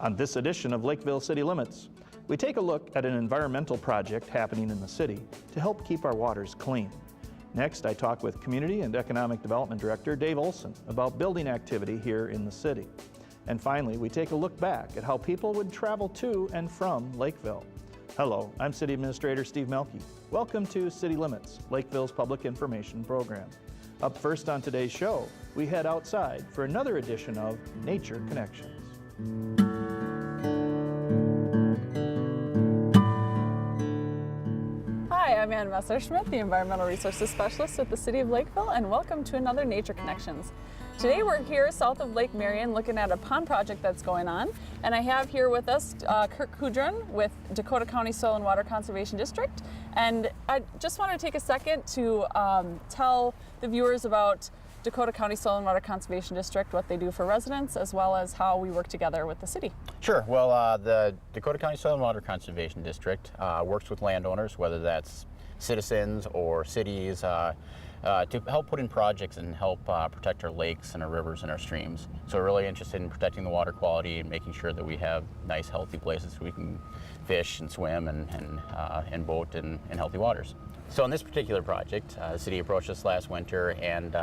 On this edition of Lakeville City Limits, we take a look at an environmental project happening in the city to help keep our waters clean. Next, I talk with Community and Economic Development Director Dave Olson about building activity here in the city. And finally, we take a look back at how people would travel to and from Lakeville. Hello, I'm City Administrator Steve Melke. Welcome to City Limits, Lakeville's public information program. Up first on today's show, we head outside for another edition of Nature Connections. Hi, I'm Ann Messerschmidt, the Environmental Resources Specialist at the City of Lakeville, and welcome to another Nature Connections. Today we're here south of Lake Marion looking at a pond project that's going on, and I have here with us Kurt Kudrin with Dakota County Soil and Water Conservation District, and I just want to take a second to tell the viewers about Dakota County Soil and Water Conservation District, what they do for residents, as well as how we work together with the city. Sure. Well, the Dakota County Soil and Water Conservation District works with landowners, whether that's citizens or cities, to help put in projects and help protect our lakes and our rivers and our streams. So we're really interested in protecting the water quality and making sure that we have nice, healthy places we can fish and swim and boat in healthy waters. So in this particular project, the city approached us last winter and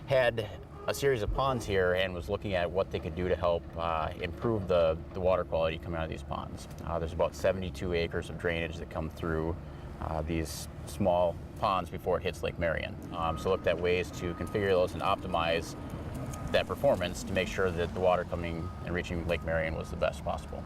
had a series of ponds here and was looking at what they could do to help improve the water quality coming out of these ponds. There's about 72 acres of drainage that come through these small ponds before it hits Lake Marion. So looked at ways to configure those and optimize that performance to make sure that the water coming and reaching Lake Marion was the best possible.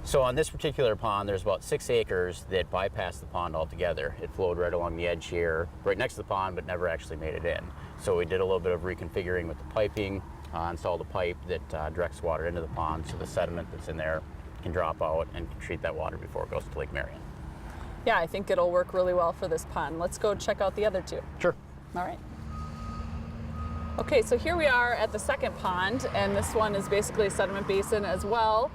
So on this particular pond, there's about 6 acres that bypassed the pond altogether. It flowed right along the edge here, right next to the pond, but never actually made it in. So we did a little bit of reconfiguring with the piping, installed a pipe that directs water into the pond so the sediment that's in there can drop out and can treat that water before it goes to Lake Marion. Yeah, I think it'll work really well for this pond. Let's go check out the other two. Sure. All right. Okay, so here we are at the second pond, and this one is basically a sediment basin as well.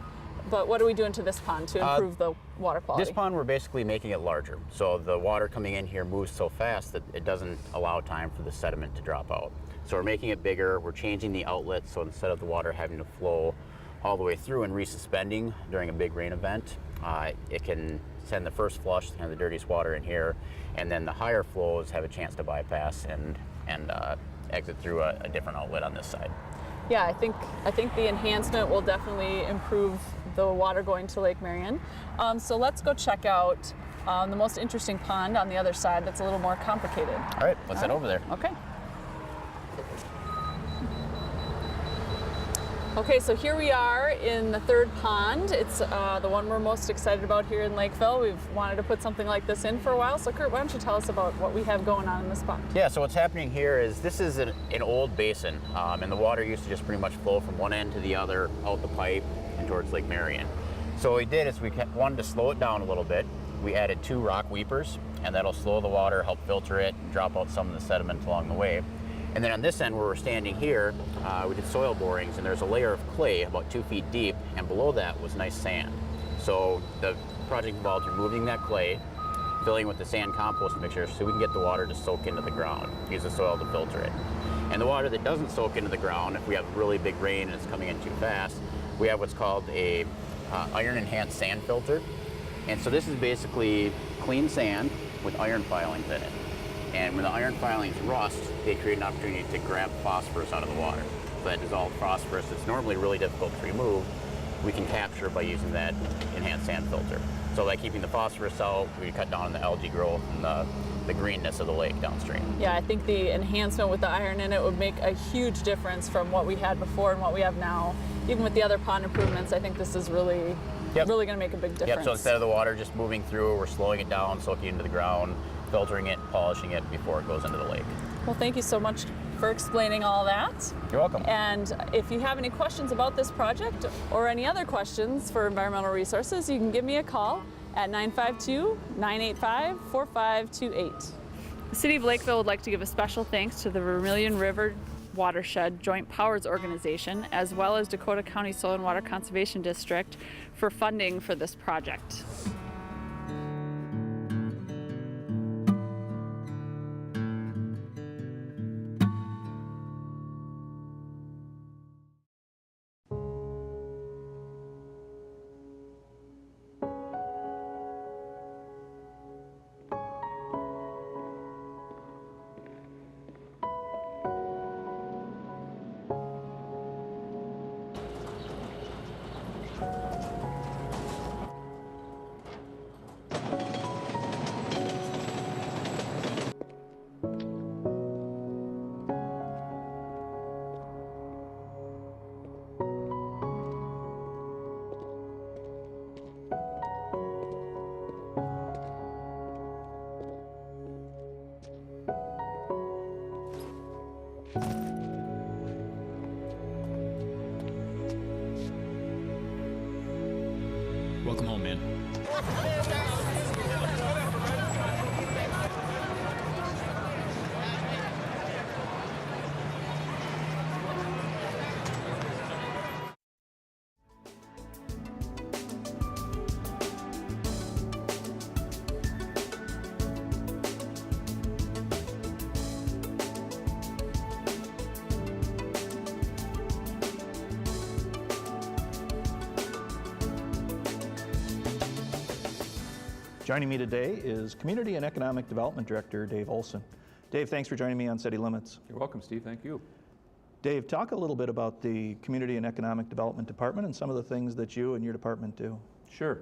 But what are we doing to this pond to improve the water quality? This pond, we're basically making it larger. So the water coming in here moves so fast that it doesn't allow time for the sediment to drop out. So we're making it bigger. We're changing the outlet, so instead of the water having to flow all the way through and resuspending during a big rain event, it can send the first flush, kind of the dirtiest water in here, and then the higher flows have a chance to bypass and exit through a different outlet on this side. Yeah, I think the enhancement will definitely improve the water going to Lake Marion. So let's go check out the most interesting pond on the other side that's a little more complicated. All right, let's head over there. Okay. Okay, so here we are in the third pond. It's the one we're most excited about here in Lakeville. We've wanted to put something like this in for a while. So Kurt, why don't you tell us about what we have going on in this pond? Yeah, so what's happening here is this is an old basin, and the water used to just pretty much flow from one end to the other, out the pipe and towards Lake Marion. So what we did is we wanted to slow it down a little bit. We added 2 rock weepers, and that'll slow the water, help filter it, drop out some of the sediment along the way. And then on this end where we're standing here, we did soil borings, and there's a layer of clay about 2 feet deep, and below that was nice sand. So the project involved removing that clay, filling with the sand compost mixture so we can get the water to soak into the ground, use the soil to filter it. And the water that doesn't soak into the ground, if we have really big rain and it's coming in too fast, we have what's called a iron enhanced sand filter. And so this is basically clean sand with iron filings in it. And when the iron filings rust, they create an opportunity to grab phosphorus out of the water. So that dissolved phosphorus that's normally really difficult to remove, we can capture by using that enhanced sand filter. So by keeping the phosphorus out, we cut down on the algae growth and the greenness of the lake downstream. Yeah, I think the enhancement with the iron in it would make a huge difference from what we had before and what we have now. Even with the other pond improvements, I think this is really going to make a big difference. Yep, so instead of the water just moving through, we're slowing it down, soaking it into the ground, filtering it, polishing it before it goes into the lake. Well, thank you so much for explaining all that. You're welcome. And if you have any questions about this project or any other questions for environmental resources, you can give me a call at 952-985-4528. The City of Lakeville would like to give a special thanks to the Vermilion River Watershed Joint Powers Organization, as well as Dakota County Soil and Water Conservation District for funding for this project. Welcome home, man. Joining me today is Community and Economic Development Director Dave Olson. Dave, thanks for joining me on City Limits. You're welcome, Steve. Thank you. Dave, talk a little bit about the Community and Economic Development Department and some of the things that you and your department do. Sure.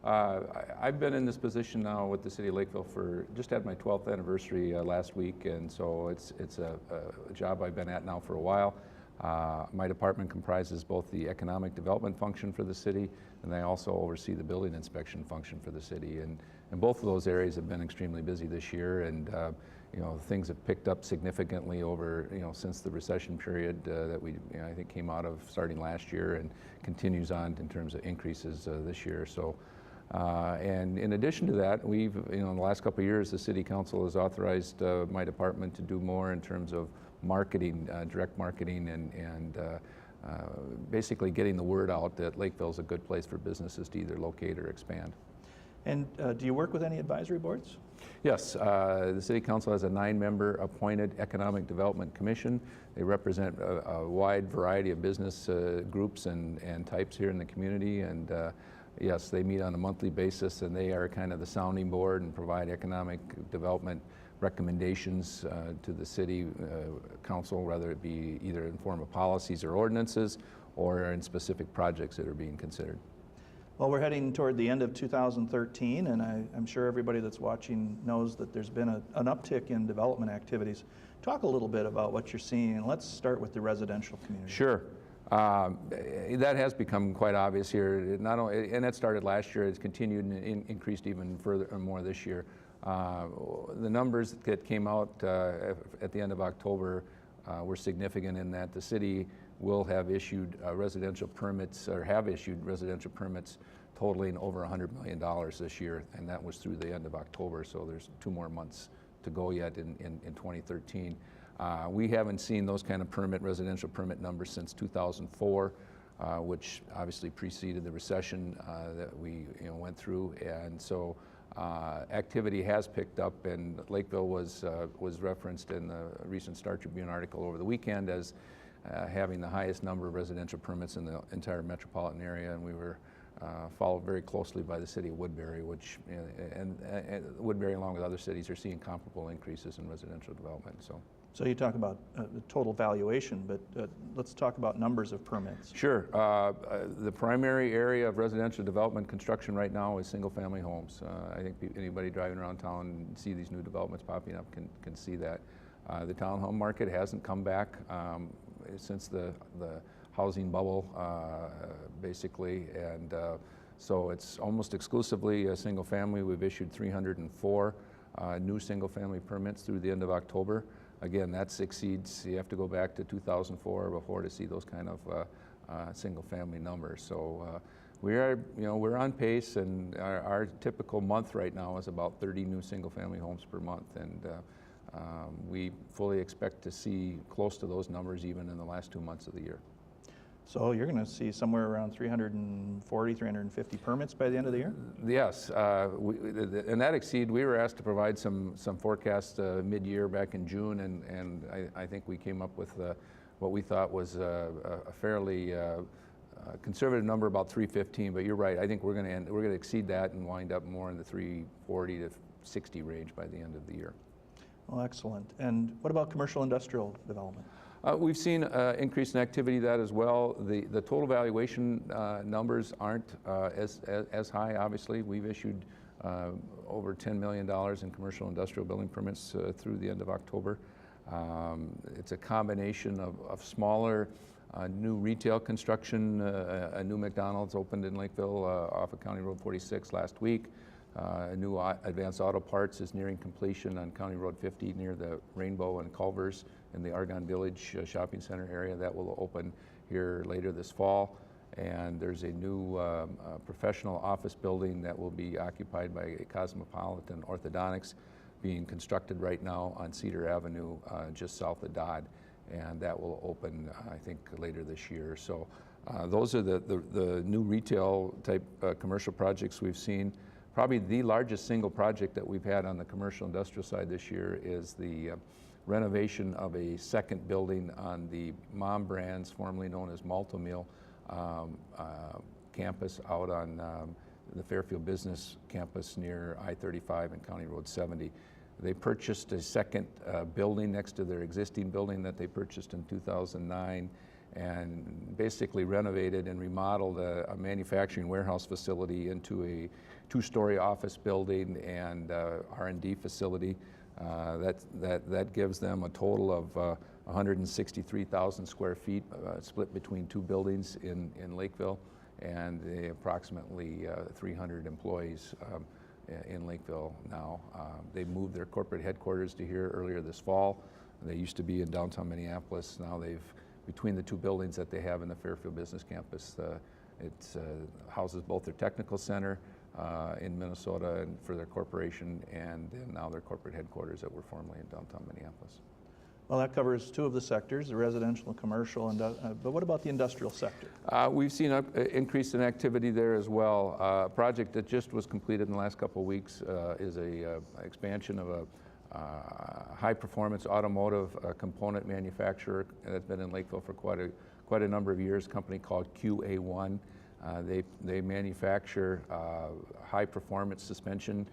I've been in this position now with the City of Lakeville for just had my 12th anniversary last week, and so it's a job I've been at now for a while. My department comprises both the economic development function for the city, and I also oversee the building inspection function for the city. And both of those areas have been extremely busy this year, and things have picked up significantly over since the recession period that we I think came out of starting last year and continues on in terms of increases this year. So. And in addition to that, we've, in the last couple of years, the City Council has authorized my department to do more in terms of marketing, direct marketing, and basically getting the word out that Lakeville is a good place for businesses to either locate or expand. And do you work with any advisory boards? Yes, the City Council has a 9-member appointed Economic Development Commission. They represent a wide variety of business groups and types here in the community, and yes, they meet on a monthly basis, and they are kind of the sounding board and provide economic development recommendations to the City Council, whether it be either in form of policies or ordinances or in specific projects that are being considered. Well, we're heading toward the end of 2013, and I'm sure everybody that's watching knows that there's been an uptick in development activities. Talk a little bit about what you're seeing, and let's start with the residential community. Sure. That has become quite obvious here. Not only, and that started last year, it's continued and increased even further or more this year. The numbers that came out at the end of October were significant in that the city will have issued residential permits, or have issued residential permits totaling over $100 million this year, and that was through the end of October, so there's 2 more months to go yet in 2013. We haven't seen those kind of residential permit numbers since 2004, which obviously preceded the recession that we went through, and so activity has picked up, and Lakeville was referenced in the recent Star Tribune article over the weekend as having the highest number of residential permits in the entire metropolitan area, and we were followed very closely by the city of Woodbury, which and Woodbury, along with other cities, are seeing comparable increases in residential development. So you talk about the total valuation, but let's talk about numbers of permits. Sure. The primary area of residential development construction right now is single-family homes. I think anybody driving around town and see these new developments popping up can see that. The townhome market hasn't come back since the housing bubble, basically, and so it's almost exclusively a single family. We've issued 304 new single-family permits through the end of October. Again, that exceeds, you have to go back to 2004 or before to see those kind of single-family numbers. So we're on pace, and our typical month right now is about 30 new single-family homes per month, and we fully expect to see close to those numbers even in the last 2 months of the year. So you're going to see somewhere around 340, 350 permits by the end of the year? Yes, and that exceed, we were asked to provide some forecasts mid-year back in June, and I think we came up with what we thought was a fairly conservative number, about 315, but you're right, I think we're going to exceed that and wind up more in the 340 to 60 range by the end of the year. Well, excellent. And what about commercial industrial development? We've seen increase in activity that as well. The total valuation numbers aren't as high, obviously. We've issued over $10 million in commercial industrial building permits through the end of October. It's a combination of smaller new retail construction. A new McDonald's opened in Lakeville off of County Road 46 last week. A new Advanced Auto Parts is nearing completion on County Road 50 near the Rainbow and Culver's in the Argonne Village shopping center area. That will open here later this fall. and there's a new professional office building that will be occupied by Cosmopolitan Orthodontics being constructed right now on Cedar Avenue just south of Dodd, and that will open I think later this year. So those are the new retail type commercial projects we've seen. Probably the largest single project that we've had on the commercial industrial side this year is the renovation of a second building on the Mom Brands, formerly known as Malto-Meal, campus out on the Fairfield Business Campus near I-35 and County Road 70. They purchased a second building next to their existing building that they purchased in 2009 and basically renovated and remodeled a manufacturing warehouse facility into a two-story office building and R&D facility. That gives them a total of 163,000 square feet split between two buildings in Lakeville, and approximately 300 employees in Lakeville now. They moved their corporate headquarters to here earlier this fall. They used to be in downtown Minneapolis. Now they've, between the two buildings that they have in the Fairfield Business Campus, it houses both their technical center in Minnesota and for their corporation, and now their corporate headquarters that were formerly in downtown Minneapolis. Well, that covers two of the sectors, the residential and commercial, but what about the industrial sector? We've seen an increase in activity there as well. A project that just was completed in the last couple of weeks is a expansion of a high-performance automotive component manufacturer that's been in Lakeville for quite a number of years, a company called QA1. They manufacture high-performance suspension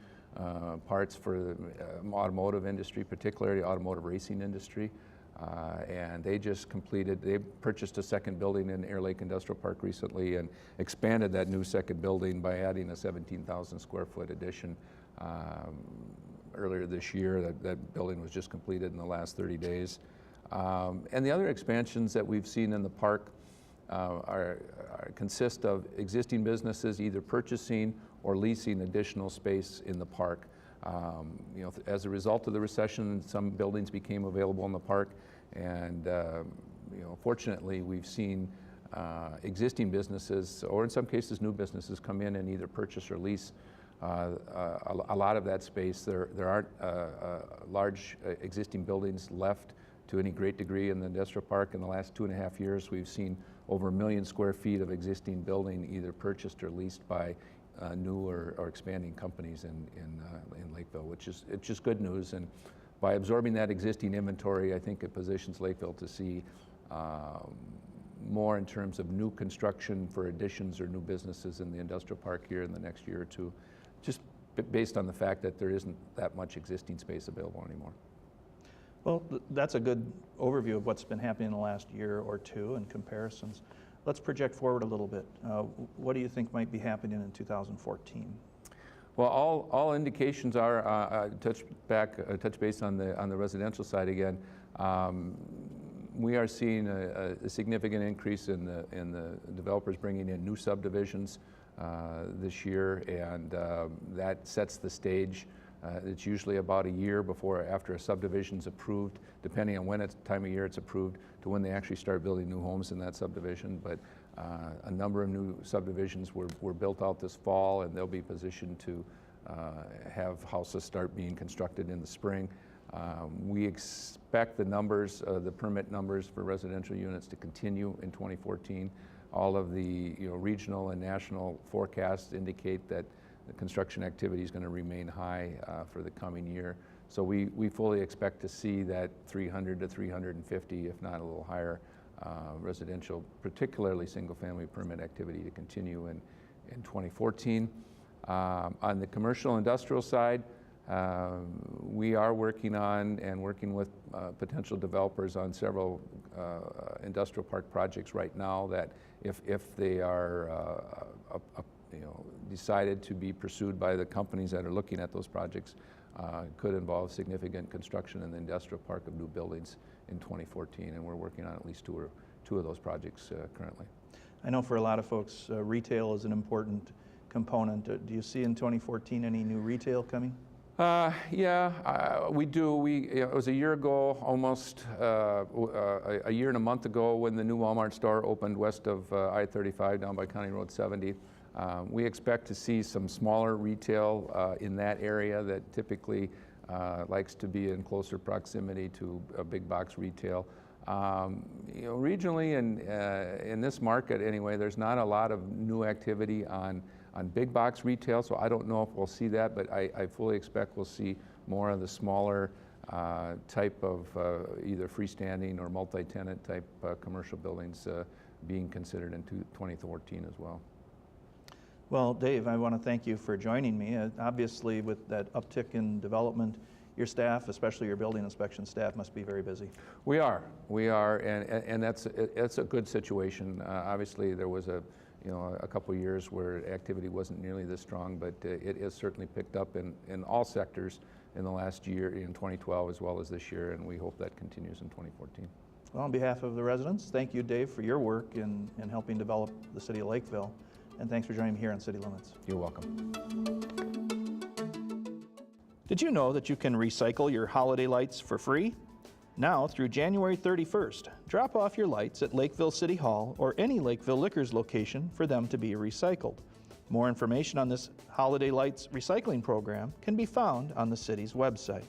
parts for the automotive industry, particularly automotive racing industry. And they purchased a second building in Air Lake Industrial Park recently and expanded that new second building by adding a 17,000 square foot addition earlier this year. That building was just completed in the last 30 days. And the other expansions that we've seen in the park consist of existing businesses either purchasing or leasing additional space in the park. As a result of the recession, some buildings became available in the park, and fortunately, we've seen existing businesses, or in some cases new businesses, come in and either purchase or lease a lot of that space. There aren't large existing buildings left to any great degree in the industrial park. In the last 2.5 years, we've seen over 1 million square feet of existing building either purchased or leased by new or expanding companies in Lakeville, which is just good news. And by absorbing that existing inventory, I think it positions Lakeville to see more in terms of new construction for additions or new businesses in the industrial park here in the next year or two, just based on the fact that there isn't that much existing space available anymore. Well, that's a good overview of what's been happening in the last year or two and comparisons. Let's project forward a little bit. What do you think might be happening in 2014? Well, all indications are touch base on the residential side again. We are seeing a significant increase in the developers bringing in new subdivisions this year, and that sets the stage. It's usually about a year after a subdivision is approved, depending on when time of year it's approved, to when they actually start building new homes in that subdivision. But a number of new subdivisions were built out this fall, and they'll be positioned to have houses start being constructed in the spring. We expect the numbers, the permit numbers for residential units to continue in 2014. All of the regional and national forecasts indicate that the construction activity is going to remain high for the coming year. So we fully expect to see that 300 to 350, if not a little higher, residential, particularly single-family permit activity to continue in 2014. On the commercial industrial side, we are working with potential developers on several industrial park projects right now that if they are decided to be pursued by the companies that are looking at those projects, could involve significant construction in the industrial park of new buildings in 2014, and we're working on at least two of those projects currently. I know for a lot of folks, retail is an important component. Do you see in 2014 any new retail coming? We do. It was a year ago, almost a year and a month ago, when the new Walmart store opened west of I-35 down by County Road 70. We expect to see some smaller retail in that area that typically likes to be in closer proximity to a big box retail. Regionally and in this market anyway, there's not a lot of new activity on big box retail, so I don't know if we'll see that, but I fully expect we'll see more of the smaller type of either freestanding or multi-tenant type commercial buildings being considered in 2014 as well. Well, Dave, I want to thank you for joining me. Obviously, with that uptick in development, your staff, especially your building inspection staff, must be very busy. We are, and that's a good situation. Obviously, there was a couple of years where activity wasn't nearly this strong, but it has certainly picked up in all sectors in the last year, in 2012 as well as this year, and we hope that continues in 2014. Well, on behalf of the residents, thank you, Dave, for your work in helping develop the city of Lakeville, and thanks for joining me here on City Limits. You're welcome. Did you know that you can recycle your holiday lights for free? Now through January 31st, drop off your lights at Lakeville City Hall or any Lakeville Liquors location for them to be recycled. More information on this Holiday Lights recycling program can be found on the city's website.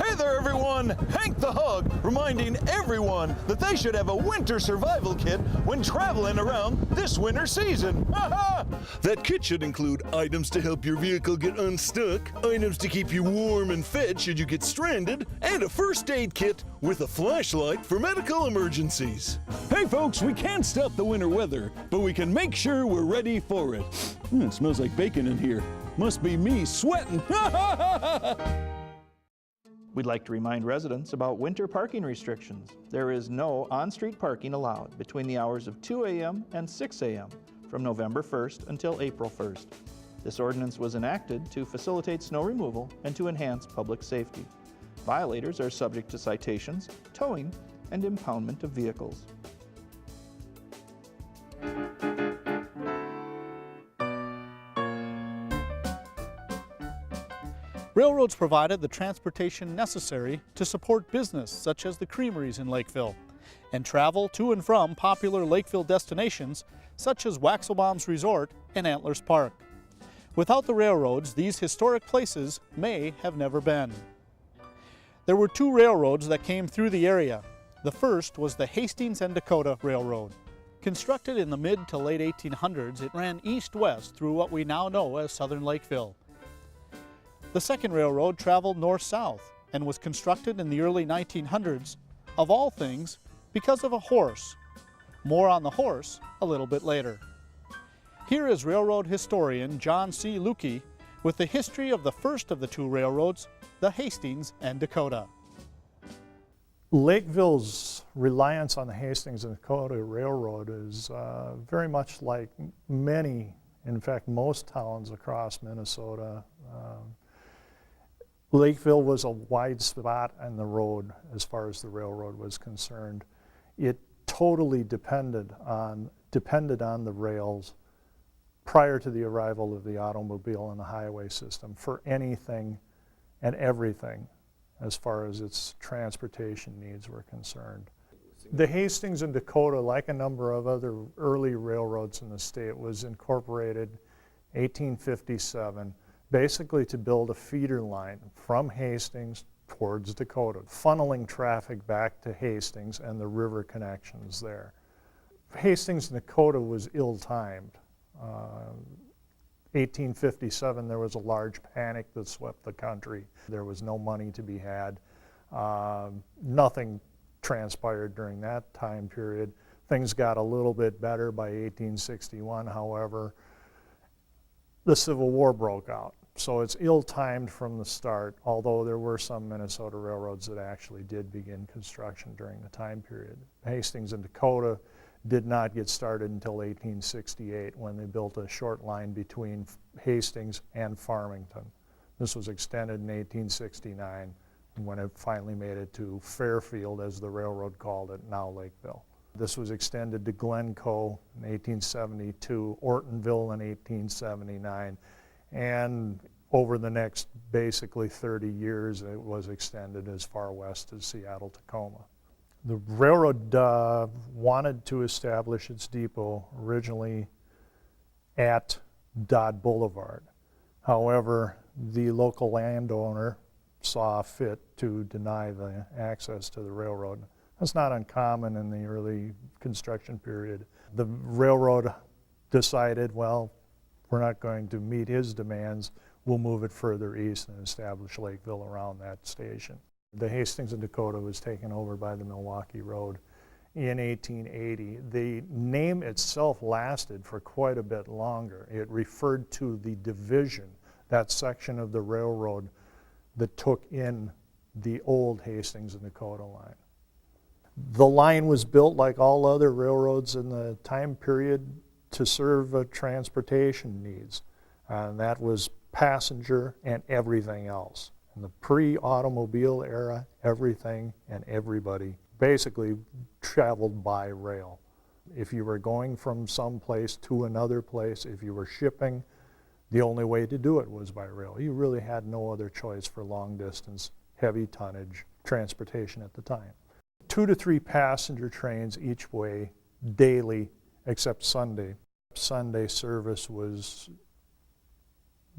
Hey there, everyone! Hank the Hug reminding everyone that they should have a winter survival kit when traveling around this winter season. That kit should include items to help your vehicle get unstuck, items to keep you warm and fed should you get stranded, and a first aid kit with a flashlight for medical emergencies. Hey folks, we can't stop the winter weather, but we can make sure we're ready for it. It smells like bacon in here. Must be me sweating. We'd like to remind residents about winter parking restrictions. There is no on-street parking allowed between the hours of 2 a.m. and 6 a.m. from November 1st until April 1st. This ordinance was enacted to facilitate snow removal and to enhance public safety. Violators are subject to citations, towing, and impoundment of vehicles. Railroads provided the transportation necessary to support business such as the creameries in Lakeville and travel to and from popular Lakeville destinations such as Waxelbaum's Resort and Antlers Park. Without the railroads, these historic places may have never been. There were two railroads that came through the area. The first was the Hastings and Dakota Railroad. Constructed in the mid to late 1800s, it ran east-west through what we now know as southern Lakeville. The second railroad traveled north-south and was constructed in the early 1900s, of all things, because of a horse. More on the horse a little bit later. Here is railroad historian John C. Lukey with the history of the first of the two railroads, the Hastings and Dakota. Lakeville's reliance on the Hastings and Dakota Railroad is very much like many, in fact most towns across Minnesota. Lakeville was a wide spot on the road as far as the railroad was concerned. It totally depended on the rails prior to the arrival of the automobile and the highway system for anything and everything as far as its transportation needs were concerned. The Hastings and Dakota, like a number of other early railroads in the state, was incorporated 1857. Basically to build a feeder line from Hastings towards Dakota, funneling traffic back to Hastings and the river connections there. Hastings and Dakota was ill-timed. 1857, there was a large panic that swept the country. There was no money to be had. Nothing transpired during that time period. Things got a little bit better by 1861, however. The Civil War broke out. So it's ill-timed from the start, although there were some Minnesota railroads that actually did begin construction during the time period. Hastings and Dakota did not get started until 1868 when they built a short line between Hastings and Farmington. This was extended in 1869 when it finally made it to Fairfield, as the railroad called it, now Lakeville. This was extended to Glencoe in 1872, Ortonville in 1879, and over the next basically 30 years it was extended as far west as Seattle-Tacoma. The railroad wanted to establish its depot originally at Dodd Boulevard. However, the local landowner saw fit to deny the access to the railroad. That's not uncommon in the early construction period. The railroad decided, well, we're not going to meet his demands, we'll move it further east and establish Lakeville around that station. The Hastings and Dakota was taken over by the Milwaukee Road in 1880. The name itself lasted for quite a bit longer. It referred to the division, that section of the railroad that took in the old Hastings and Dakota line. The line was built like all other railroads in the time period to serve transportation needs, and that was passenger and everything else. In the pre-automobile era, everything and everybody basically traveled by rail. If you were going from some place to another place, if you were shipping, the only way to do it was by rail. You really had no other choice for long distance, heavy tonnage transportation at the time. 2 to 3 passenger trains each way daily, except Sunday. Sunday service was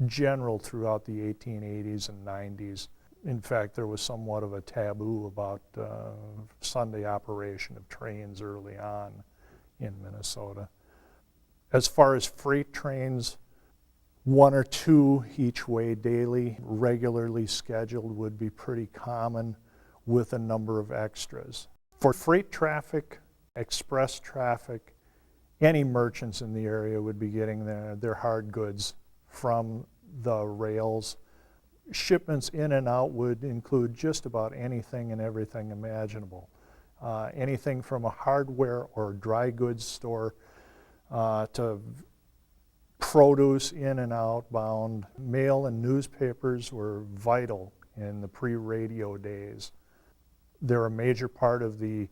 general throughout the 1880s and 90s. In fact, there was somewhat of a taboo about Sunday operation of trains early on in Minnesota. As far as freight trains, 1 or 2 each way daily, regularly scheduled, would be pretty common with a number of extras. For freight traffic, express traffic, any merchants in the area would be getting their hard goods from the rails. Shipments in and out would include just about anything and everything imaginable. Anything from a hardware or dry goods store to produce in and outbound. Mail and newspapers were vital in the pre-radio days. They're a major part of the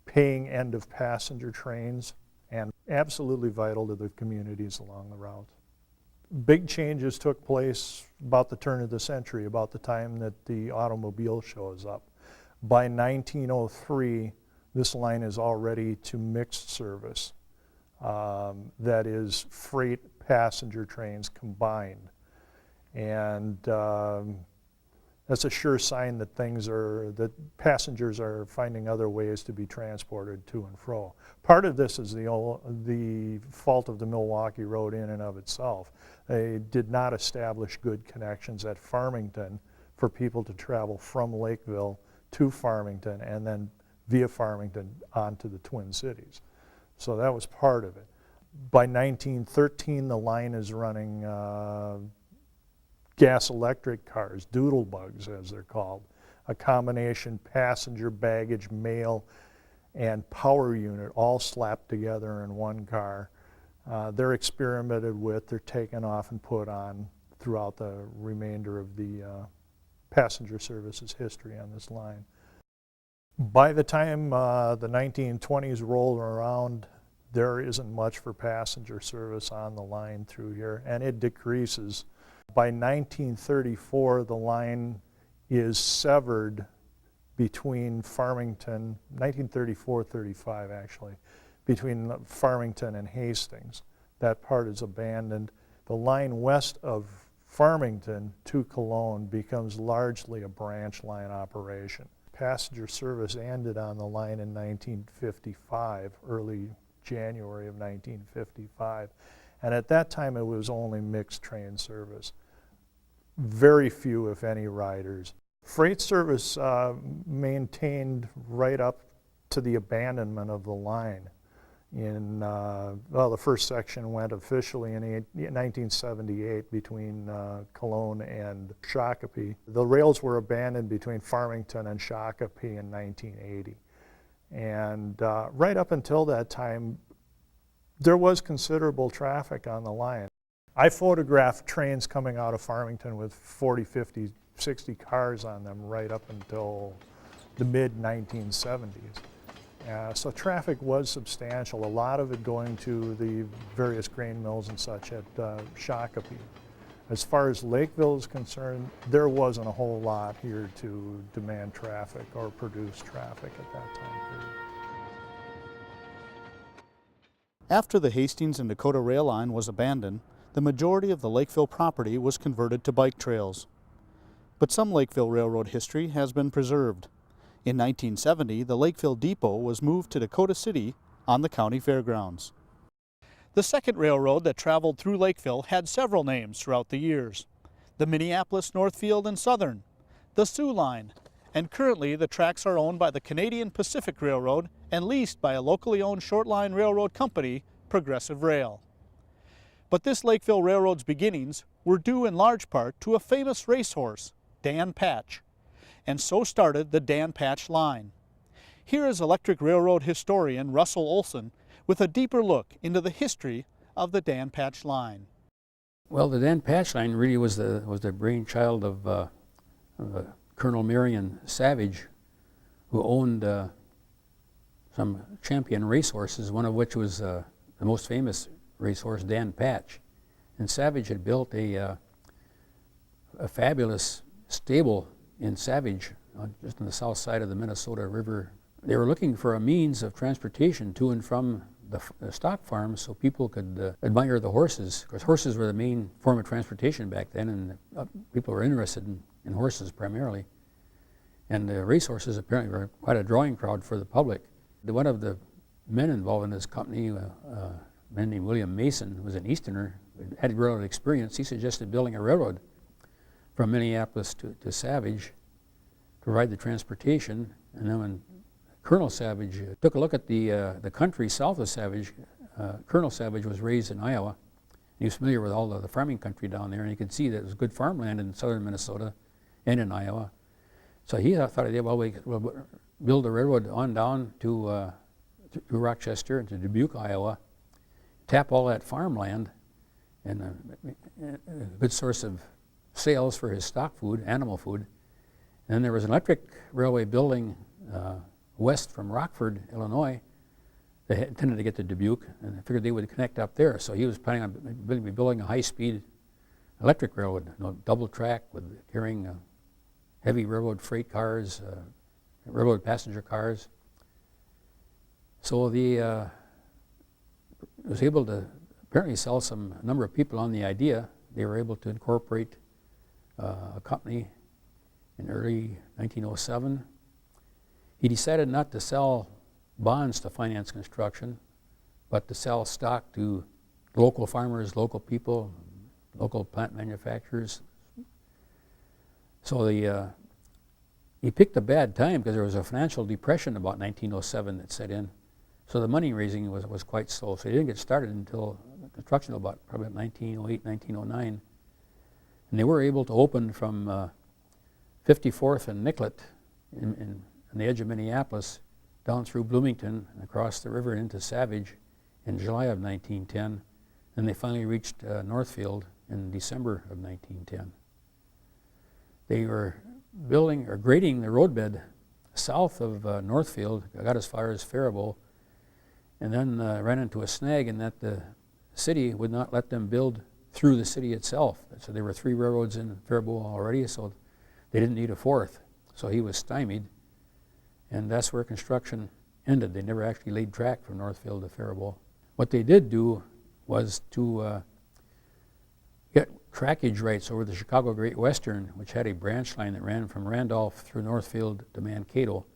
paying end of passenger trains and absolutely vital to the communities along the route. Big changes took place about the turn of the century, about the time that the automobile shows up. By 1903, this line is already to mixed service. That is freight passenger trains combined. And that's a sure sign that that passengers are finding other ways to be transported to and fro. Part of this is the fault of the Milwaukee Road in and of itself. They did not establish good connections at Farmington for people to travel from Lakeville to Farmington and then via Farmington onto the Twin Cities. So that was part of it. By 1913, the line is running gas electric cars, doodlebugs as they're called, a combination passenger, baggage, mail, and power unit all slapped together in one car. They're experimented with, they're taken off and put on throughout the remainder of the passenger services history on this line. By the time the 1920s rolled around, there isn't much for passenger service on the line through here, and it decreases. By 1934, the line is severed between Farmington, 1934-35 actually, between Farmington and Hastings. That part is abandoned. The line west of Farmington to Cologne becomes largely a branch line operation. Passenger service ended on the line in 1955, early January of 1955. And at that time, it was only mixed train service. Very few, if any, riders. Freight service maintained right up to the abandonment of the line. The first section went officially in 1978 between Cologne and Shakopee. The rails were abandoned between Farmington and Shakopee in 1980. And right up until that time, there was considerable traffic on the line. I photographed trains coming out of Farmington with 40, 50, 60 cars on them right up until the mid-1970s. So traffic was substantial, a lot of it going to the various grain mills and such at Shakopee. As far as Lakeville is concerned, there wasn't a whole lot here to demand traffic or produce traffic at that time period. After the Hastings and Dakota rail line was abandoned, the majority of the Lakeville property was converted to bike trails. But some Lakeville Railroad history has been preserved. In 1970, the Lakeville Depot was moved to Dakota City on the county fairgrounds. The second railroad that traveled through Lakeville had several names throughout the years. The Minneapolis, Northfield, and Southern, the Sioux Line, and currently the tracks are owned by the Canadian Pacific Railroad and leased by a locally owned short line railroad company, Progressive Rail. But this Lakeville Railroad's beginnings were due in large part to a famous racehorse, Dan Patch, and so started the Dan Patch Line. Here is Electric Railroad historian Russell Olson with a deeper look into the history of the Dan Patch Line. Well, the Dan Patch Line really was the brainchild of Colonel Marion Savage, who owned some champion racehorses, one of which was the most famous racehorse, Dan Patch. And Savage had built a fabulous stable in Savage, just on the south side of the Minnesota River. They were looking for a means of transportation to and from the stock farms so people could admire the horses, because horses were the main form of transportation back then, and people were interested in horses primarily. And the racehorses apparently were quite a drawing crowd for the public. One of the men involved in this company, a man named William Mason, who was an Easterner, had railroad experience. He suggested building a railroad from Minneapolis to Savage to provide the transportation. And then when Colonel Savage took a look at the country south of Savage, Colonel Savage was raised in Iowa. And he was familiar with all the farming country down there, and he could see that it was good farmland in southern Minnesota and in Iowa. So he thought, well, we'll build a railroad on down to Rochester and to Dubuque, Iowa, tap all that farmland, and a good source of sales for his stock food, animal food. And then there was an electric railway building west from Rockford, Illinois. They intended to get to Dubuque, and they figured they would connect up there. So he was planning on building a high-speed electric railroad, double track with carrying heavy railroad freight cars, railroad passenger cars. So the was able to apparently sell a number of people on the idea. They were able to incorporate a company in early 1907. He decided not to sell bonds to finance construction, but to sell stock to local farmers, local people, local plant manufacturers. So he picked a bad time because there was a financial depression about 1907 that set in. So the money raising was quite slow. So he didn't get started until construction about probably 1908, 1909. And they were able to open from 54th and Nicollet on the edge of Minneapolis down through Bloomington and across the river into Savage in July of 1910. And they finally reached Northfield in December of 1910. They were building or grading the roadbed south of Northfield, got as far as Faribault, and then ran into a snag in that the city would not let them build through the city itself. So there were 3 railroads in Faribault already, so they didn't need a 4th. So he was stymied, and that's where construction ended. They never actually laid track from Northfield to Faribault. What they did do was to get trackage rights over the Chicago Great Western, which had a branch line that ran from Randolph through Northfield to Mankato.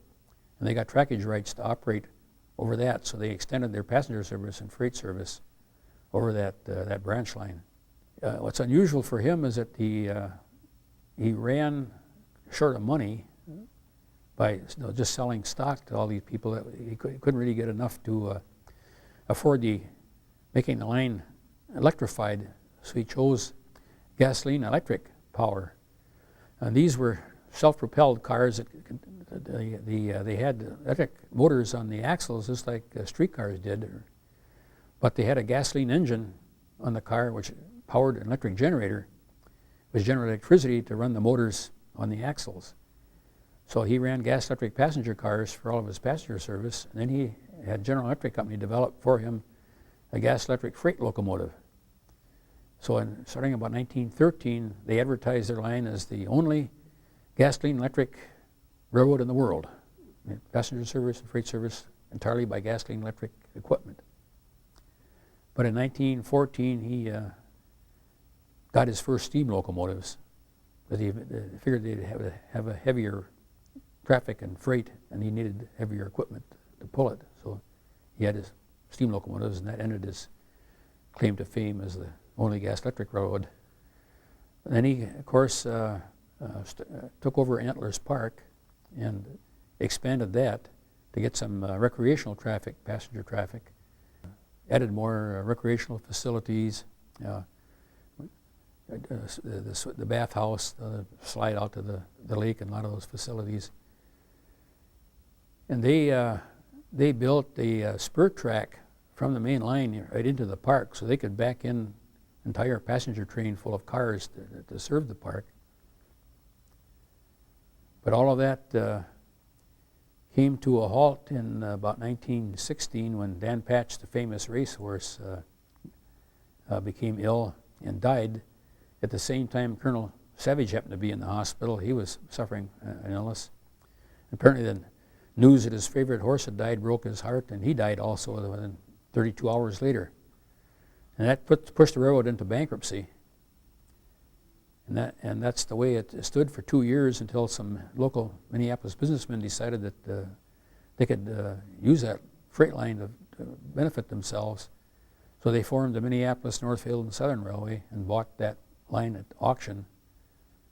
And they got trackage rights to operate over that, so they extended their passenger service and freight service over that branch line. What's unusual for him is that he ran short of money by just selling stock to all these people. That he couldn't really get enough to afford making the line electrified, so he chose gasoline electric power. And these were self-propelled cars that they had electric motors on the axles just like streetcars did, but they had a gasoline engine on the car which powered an electric generator, which generated electricity to run the motors on the axles. So he ran gas electric passenger cars for all of his passenger service, and then he had General Electric Company develop for him a gas electric freight locomotive. So starting about 1913, they advertised their line as the only gasoline electric railroad in the world. Passenger service and freight service entirely by gasoline electric equipment. But in 1914, he got his first steam locomotives. But he figured they'd have a heavier traffic and freight, and he needed heavier equipment to pull it. So he had his steam locomotives, and that ended his claim to fame as the only gas electric railroad. And then he, of course, took over Antlers Park and expanded that to get some recreational traffic, passenger traffic, added more recreational facilities, the bathhouse, the slide out to the lake, and a lot of those facilities. And they built a spur track from the main line right into the park, so they could back in entire passenger train full of cars to serve the park. But all of that came to a halt in about 1916 when Dan Patch, the famous racehorse, became ill and died. At the same time, Colonel Savage happened to be in the hospital. He was suffering an illness. Apparently the news that his favorite horse had died broke his heart, and he died also within 32 hours later. And that pushed the railroad into bankruptcy. And that's the way it stood for 2 years until some local Minneapolis businessmen decided that they could use that freight line to benefit themselves. So they formed the Minneapolis, Northfield, and Southern Railway and bought that line at auction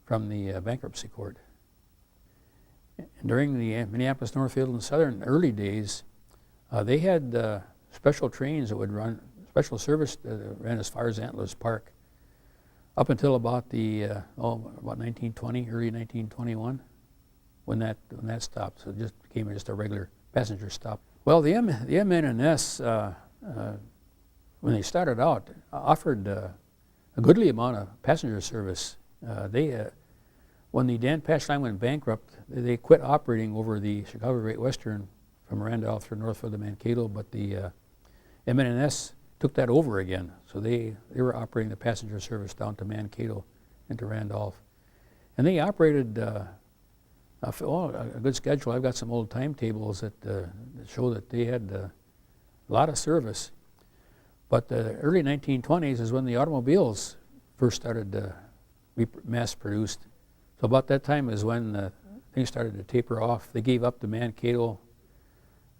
from the bankruptcy court. And during the Minneapolis, Northfield, and Southern early days, they had special trains that would run, special service that ran as far as Antlers Park, up until about about 1920, early 1921, when that stopped. So it just became just a regular passenger stop. Well, the MN&S, when they started out, offered a goodly amount of passenger service. When the Dan Patch line went bankrupt, they quit operating over the Chicago Great Western from Randolph through Northfield to Mankato, but the MN&S took that over again. So they were operating the passenger service down to Mankato and to Randolph. And they operated a good schedule. I've got some old timetables that show that they had a lot of service. But the early 1920s is when the automobiles first started to be mass-produced. So about that time is when things started to taper off. They gave up the Mankato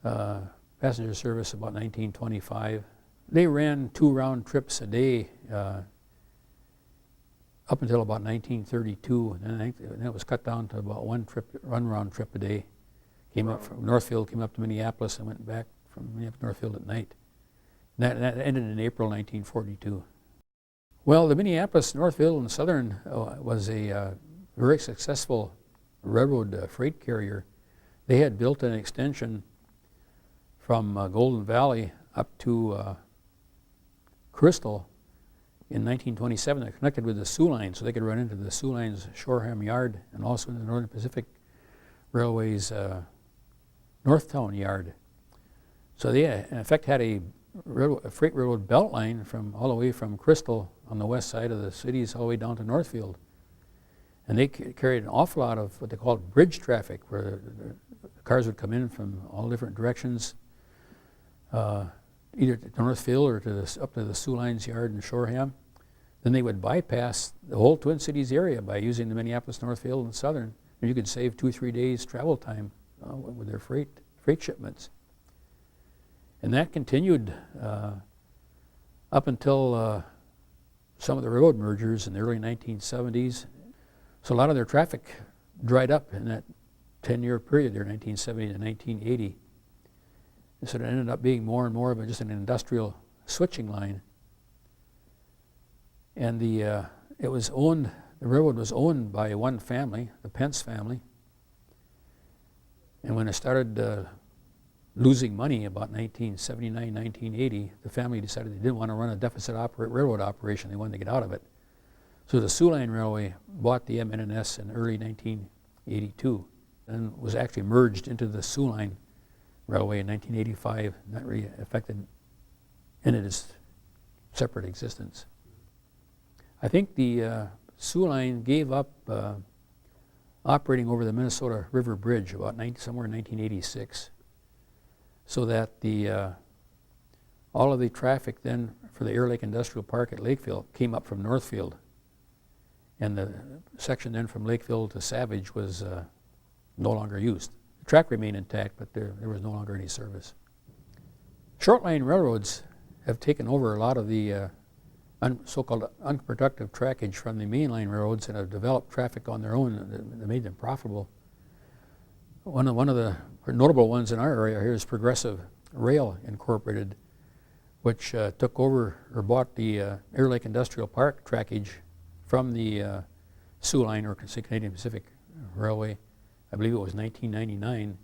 passenger service about 1925. They ran 2 round trips a day up until about 1932, and then it was cut down to about one round trip a day. Came up from Northfield, came up to Minneapolis, and went back from Minneapolis to Northfield at night. And that ended in April 1942. Well, the Minneapolis, Northfield, and Southern was a very successful railroad freight carrier. They had built an extension from Golden Valley up to Crystal in 1927 that connected with the Sioux Line, so they could run into the Sioux Line's Shoreham Yard and also in the Northern Pacific Railway's Northtown Yard. So they, in effect, had a freight railroad belt line from all the way from Crystal on the west side of the cities all the way down to Northfield. And they carried an awful lot of what they called bridge traffic, where the cars would come in from all different directions, either to Northfield or up to the Sioux Line's yard in Shoreham. Then they would bypass the whole Twin Cities area by using the Minneapolis, Northfield, and Southern. And you could save 2-3 days travel time with their freight shipments. And that continued up until some of the railroad mergers in the early 1970s. So a lot of their traffic dried up in that 10-year period there, 1970 to 1980. And so it ended up being more and more of just an industrial switching line. And the railroad was owned by one family, the Pence family. And when it started losing money about 1979, 1980, the family decided they didn't want to run a deficit railroad operation. They wanted to get out of it. So the Sioux Line Railway bought the MN&S in early 1982. and was actually merged into the Soo Line Railway in 1985, not really affected in its separate existence. I think the Soo Line gave up operating over the Minnesota River Bridge about somewhere in 1986, so that all of the traffic then for the Air Lake Industrial Park at Lakeville came up from Northfield, and the section then from Lakeville to Savage was no longer used. The track remained intact, but there was no longer any service. Short line railroads have taken over a lot of the so-called unproductive trackage from the mainline railroads and have developed traffic on their own that made them profitable. One of the notable ones in our area here is Progressive Rail Incorporated, which took over or bought the Air Lake Industrial Park trackage from the Soo Line, or Canadian Pacific Railway. I believe it was 1999,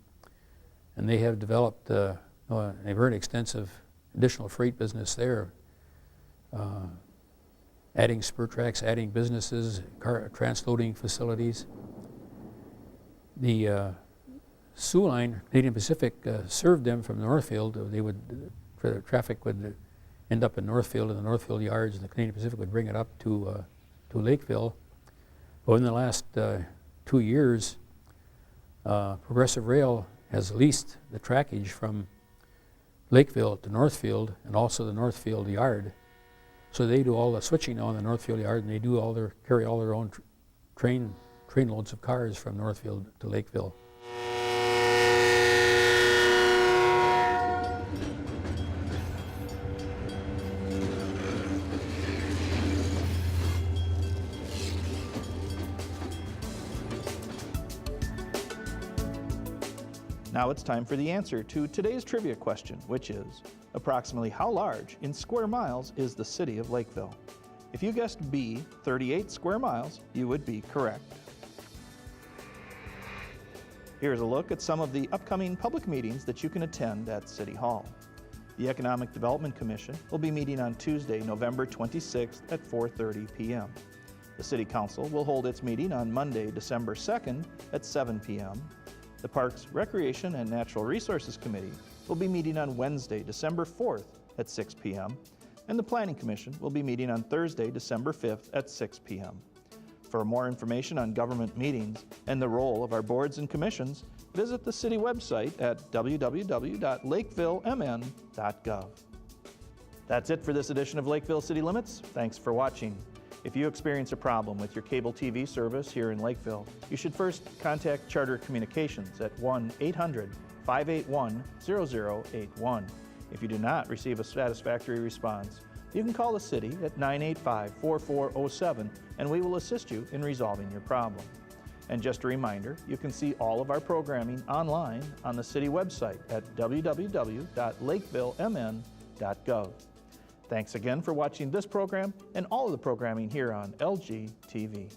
and they have developed a very extensive additional freight business there, adding spur tracks, adding businesses, transloading facilities. The Soo Line, Canadian Pacific, served them from Northfield. The traffic would end up in Northfield, in the Northfield yards, and the Canadian Pacific would bring it up to Lakeville. But in the last 2 years, Progressive Rail has leased the trackage from Lakeville to Northfield, and also the Northfield yard. So they do all the switching now in the Northfield yard, and they do carry all their own train loads of cars from Northfield to Lakeville. Now it's time for the answer to today's trivia question, which is, approximately how large in square miles is the city of Lakeville? If you guessed B, 38 square miles, you would be correct. Here's a look at some of the upcoming public meetings that you can attend at City Hall. The Economic Development Commission will be meeting on Tuesday, November 26th at 4:30 p.m. The City Council will hold its meeting on Monday, December 2nd at 7 p.m. The Parks, Recreation, and Natural Resources Committee will be meeting on Wednesday, December 4th at 6 p.m. And the Planning Commission will be meeting on Thursday, December 5th at 6 p.m. For more information on government meetings and the role of our boards and commissions, visit the city website at www.lakevillemn.gov. That's it for this edition of Lakeville City Limits. Thanks for watching. If you experience a problem with your cable TV service here in Lakeville, you should first contact Charter Communications at 1-800-581-0081. If you do not receive a satisfactory response, you can call the city at 985-4407 and we will assist you in resolving your problem. And just a reminder, you can see all of our programming online on the city website at www.lakevillemn.gov. Thanks again for watching this program and all of the programming here on LG TV.